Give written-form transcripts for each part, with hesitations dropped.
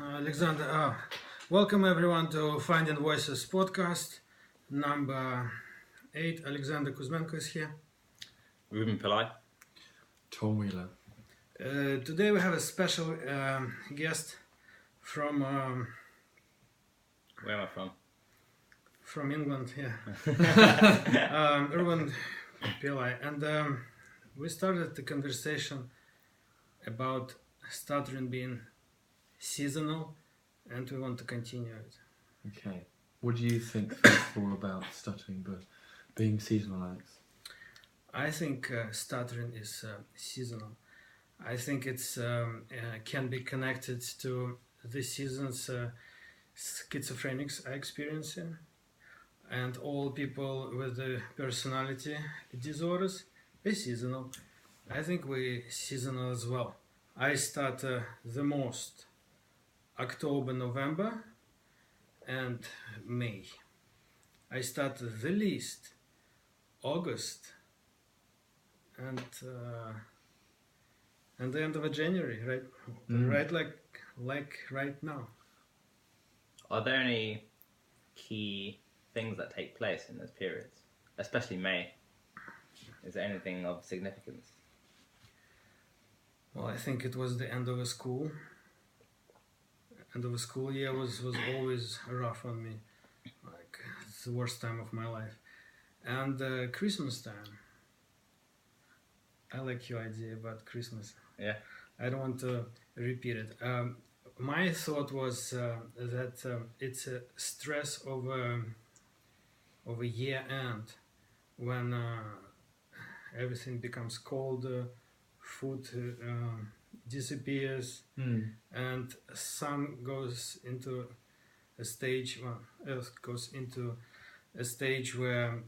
Alexander. Welcome everyone to Finding Voices podcast number 8. Alexander Kuzmenko is here. Ruban Pillai. Tom Wheeler. Today we have a special guest from Where am I from? from England. Yeah, Ruban Pillai, and we started the conversation about stuttering being seasonal, and we want to continue it. Okay. What do you think, first of all, about stuttering but being seasonal, Alex? I think stuttering is seasonal. I think it's can be connected to the seasons schizophrenics are experiencing, and all people with the personality disorders are seasonal. I think we seasonal as well. I stutter the most October, November, and May. I stutter the least August and the end of January, right? Right, like right now. Are there any key things that take place in those periods, especially May? Is there anything of significance? Well, I think it was the end of a school. End of a school year was always rough on me. Like, it's the worst time of my life. And Christmas time. I like your idea about Christmas. Yeah. I don't want to repeat it. My thought was that it's a stress of a year end when everything becomes colder, food disappears, and sun goes into a stage. Well, Earth goes into a stage where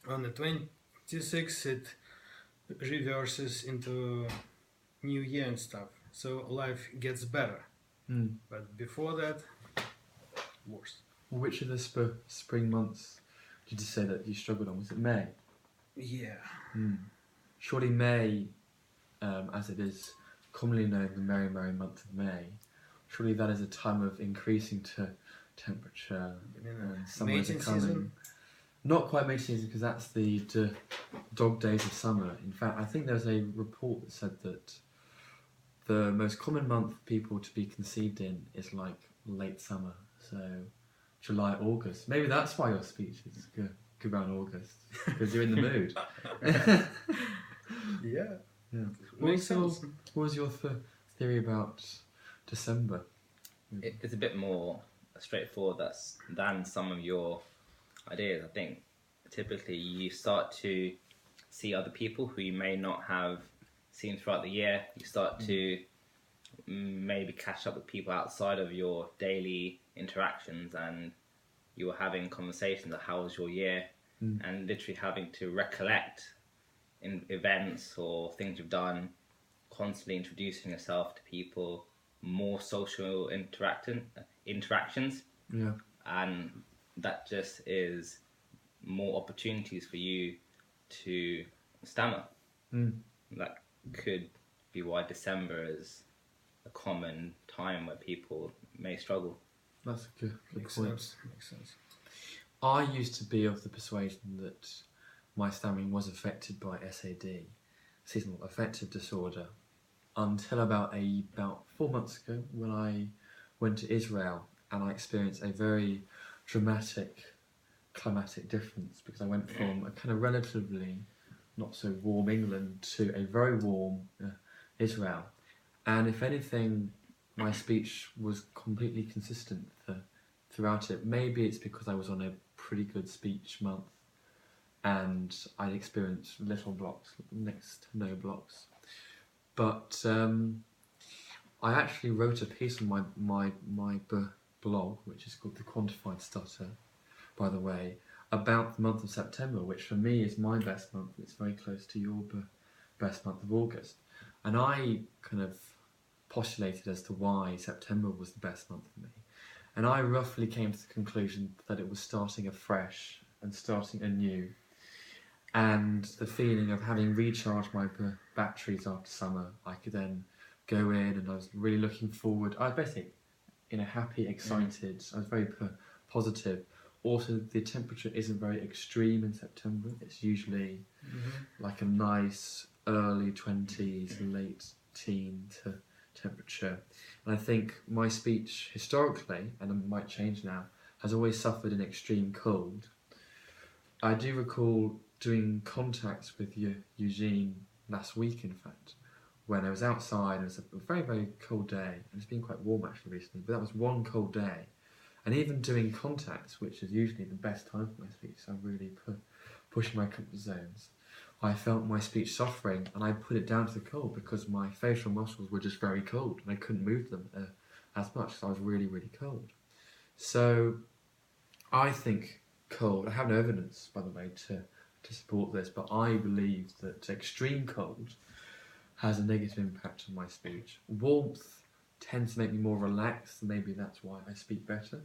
on the 26th it reverses into New Year and stuff. So life gets better. But before that, worse. Which of the spring months did you say that you struggled on? Was it May? Yeah. Surely May, as it is commonly known, the merry, merry month of May, surely that is a time of increasing temperature. Summer is mating coming. season? Not quite mating season, because that's the dog days of summer. In fact, I think there was a report that said that the most common month for people to be conceived in is like late summer, so July, August. Maybe that's why your speech is good around August, because you're in the mood. Yeah. Yeah. Makes sense. What was your theory about December? It's a bit more straightforward than some of your ideas. I think typically you start to see other people who you may not have seen throughout the year. You start to maybe catch up with people outside of your daily interactions, and you were having conversations of how was your year, and literally having to recollect in events or things you've done, constantly introducing yourself to people, more social interactions, and that just is more opportunities for you to stammer. That could be why December is a common time where people may struggle. That's a good Makes point. sense. Makes sense. I used to be of the persuasion that my stammering was affected by SAD, seasonal affective disorder, until about 4 months ago when I went to Israel and I experienced a very dramatic climatic difference, because I went from a kind of relatively not so warm England to a very warm Israel, and if anything my speech was completely consistent throughout it. Maybe it's because I was on a pretty good speech month and I'd experienced little blocks, next to no blocks, but I actually wrote a piece on my blog, which is called The Quantified Stutter, by the way, about the month of September, which for me is my best month. It's very close to your best month of August. And I kind of postulated as to why September was the best month for me. And I roughly came to the conclusion that it was starting afresh and starting anew. And the feeling of having recharged my batteries after summer, I could then go in, and I was really looking forward. I basically happy, excited. I was very positive. Also, the temperature isn't very extreme in September. It's usually like a nice early 20s, late teen to temperature. And I think my speech historically, and it might change now, has always suffered an extreme cold. I do recall doing contacts with Eugene last week, in fact, when I was outside. It was a very, very cold day, and it's been quite warm actually recently, but that was one cold day. And even doing contacts, which is usually the best time for my speech, so I'm really pushing my comfort zones, I felt my speech suffering, and I put it down to the cold because my facial muscles were just very cold, and I couldn't move them as much, so I was really, really cold. So I think cold, I have no evidence, by the way, to support this, but I believe that extreme cold has a negative impact on my speech. Warmth tends to make me more relaxed, and maybe that's why I speak better,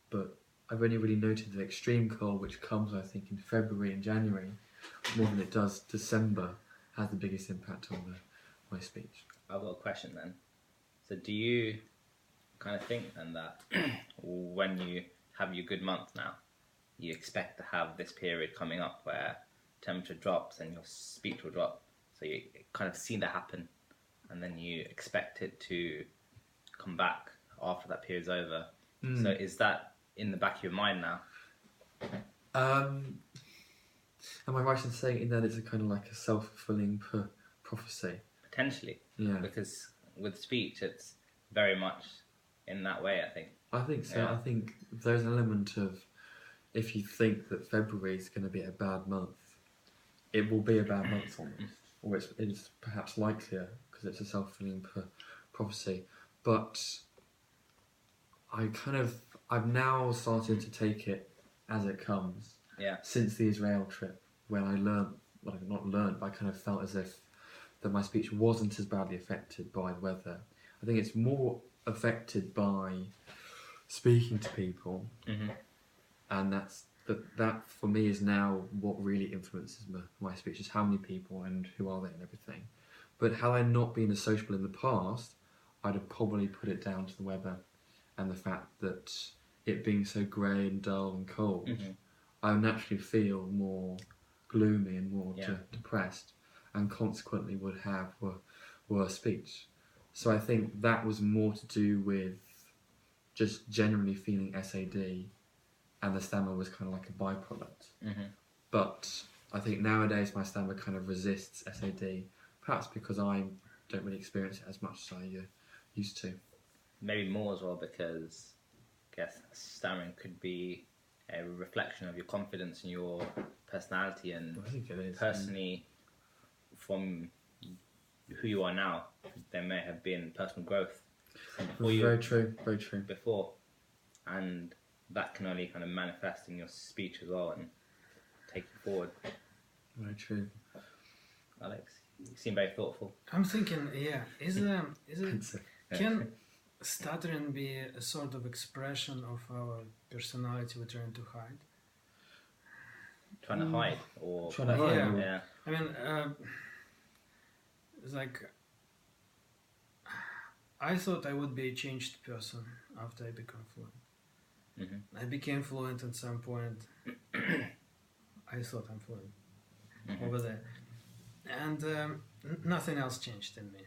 but I've only really noted that extreme cold, which comes I think in February and January more than it does December, has the biggest impact on my speech. I've got a question then. So do you kind of think then that when you have your good month now, you expect to have this period coming up where temperature drops and your speech will drop, so you kind of see that happen, and then you expect it to come back after that period's over. So is that in the back of your mind now? Am I right in saying that it's a kind of like a self-fulfilling prophecy? Potentially. Yeah. Because with speech, it's very much in that way, I think. I think so. Yeah. I think there's an element of, if you think that February is going to be a bad month, it will be a bad month almost. Or it's perhaps likelier because it's a self-fulfilling prophecy. But I've now started to take it as it comes. Yeah. Since the Israel trip, when I learned, well, not learned, but I kind of felt as if that my speech wasn't as badly affected by the weather. I think it's more affected by speaking to people, and that for me is now what really influences my speech, is how many people and who are they and everything. But had I not been as sociable in the past, I'd have probably put it down to the weather and the fact that it being so grey and dull and cold, I would naturally feel more gloomy and more depressed, and consequently would have worse speech. So I think that was more to do with just generally feeling SAD, and the stammer was kind of like a byproduct. But I think nowadays my stammer kind of resists SAD, perhaps because I don't really experience it as much as I used to. Maybe more as well, because I guess stammering could be a reflection of your confidence and your personality, and I think it is. Personally, from who you are now, there may have been personal growth Very true. before, and that can only kind of manifest in your speech as well and take you forward. Very true. Alex, you seem very thoughtful. I'm thinking, is it can stuttering be a sort of expression of our personality we're trying to hide? Trying to hide, or Trying to hide. Yeah. I mean, it's like I thought I would be a changed person after I became fluent. I became fluent at some point. I thought I'm fluent over there, and nothing else changed in me.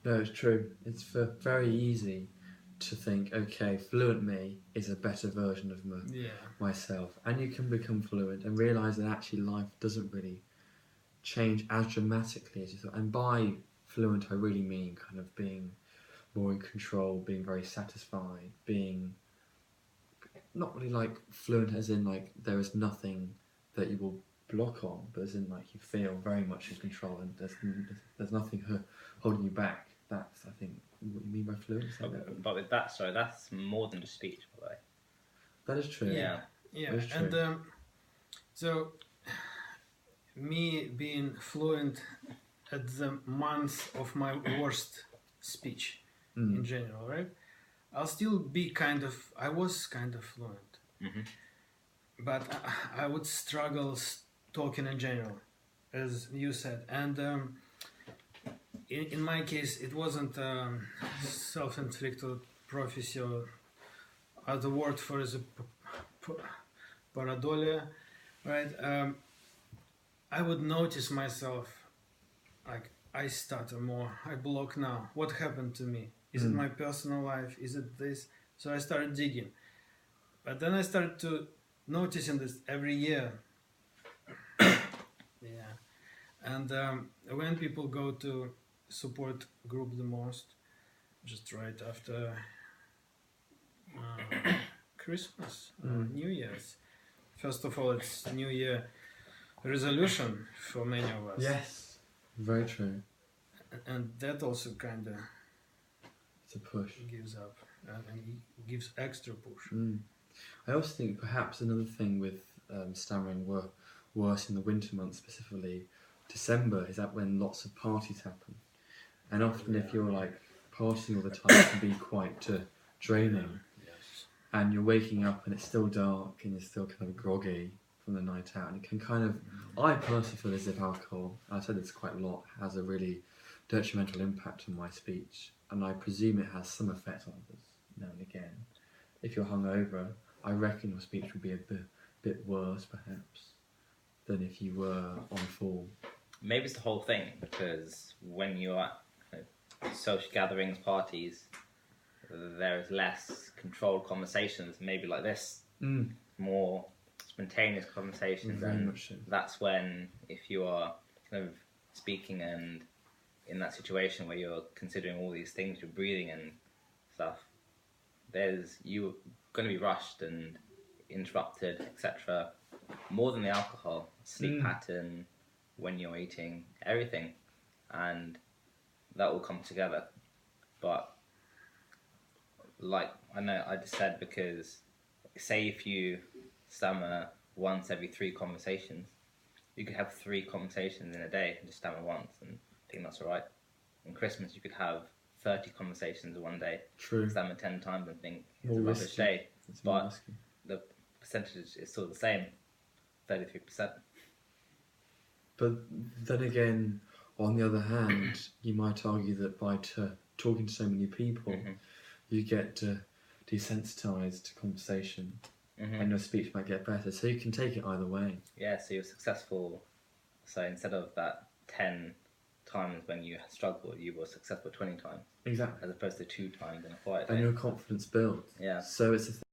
No, it's true. It's very easy to think, okay, fluent me is a better version of myself, and you can become fluent and realise that actually life doesn't really change as dramatically as you thought. And by fluent, I really mean kind of being more in control, being very satisfied, being not really like fluent as in like there is nothing that you will block on, but as in like you feel very much in control and there's nothing holding you back. That's, I think, what you mean by fluent. But with that, sorry, that's more than just speech, by the way. That is true. Yeah. That is true. And so me being fluent at the month of my worst speech in general, right? I'll still be I was kind of fluent, but I would struggle talking in general, as you said. And in my case, it wasn't self-inflicted prophecy or other word for is a paradolia, right? I would notice myself like I stutter more, I block now. What happened to me? Is it my personal life? Is it this? So I started digging. But then I started to noticing this every year. Yeah. And when people go to support group the most, just right after Christmas, New Year's. First of all, it's New Year resolution for many of us. Yes, very true. And that also kind of It's a push. gives up and gives extra push. I also think perhaps another thing with stammering worse in the winter months, specifically December, is that when lots of parties happen. And often if you're like partying all the time, it can be quite draining. Yes. And you're waking up and it's still dark and you're still kind of groggy from the night out. And it can kind of, I personally feel as if alcohol, I've said this quite a lot, has a really detrimental impact on my speech. And I presume it has some effect on others now and again. If you're hungover, I reckon your speech would be a bit worse, perhaps, than if you were on form. Maybe it's the whole thing, because when you're at social gatherings, parties, there is less controlled conversations, maybe like this, more spontaneous conversations. Very and much so. That's when, if you are kind of speaking and in that situation where you're considering all these things, you're breathing and stuff, you're going to be rushed and interrupted, etc. More than the alcohol, sleep pattern, when you're eating, everything, and that will come together. But like I know I just said, because say if you stammer once every 3 conversations, you could have 3 conversations in a day and just stammer once and think that's alright. On Christmas you could have 30 conversations in one day, True. stammer 10 times and think it's More a rubbish risky. day. It's more But risky. the percentage is still the same, 33%. But then again, on the other hand, you might argue that by talking to so many people, you get desensitized to conversation, and your speech might get better. So you can take it either way. Yeah, so you're successful. So instead of that 10 times when you struggled, you were successful 20 times, Exactly. as opposed to 2 times in a quiet And day. your confidence builds. Yeah. So it's a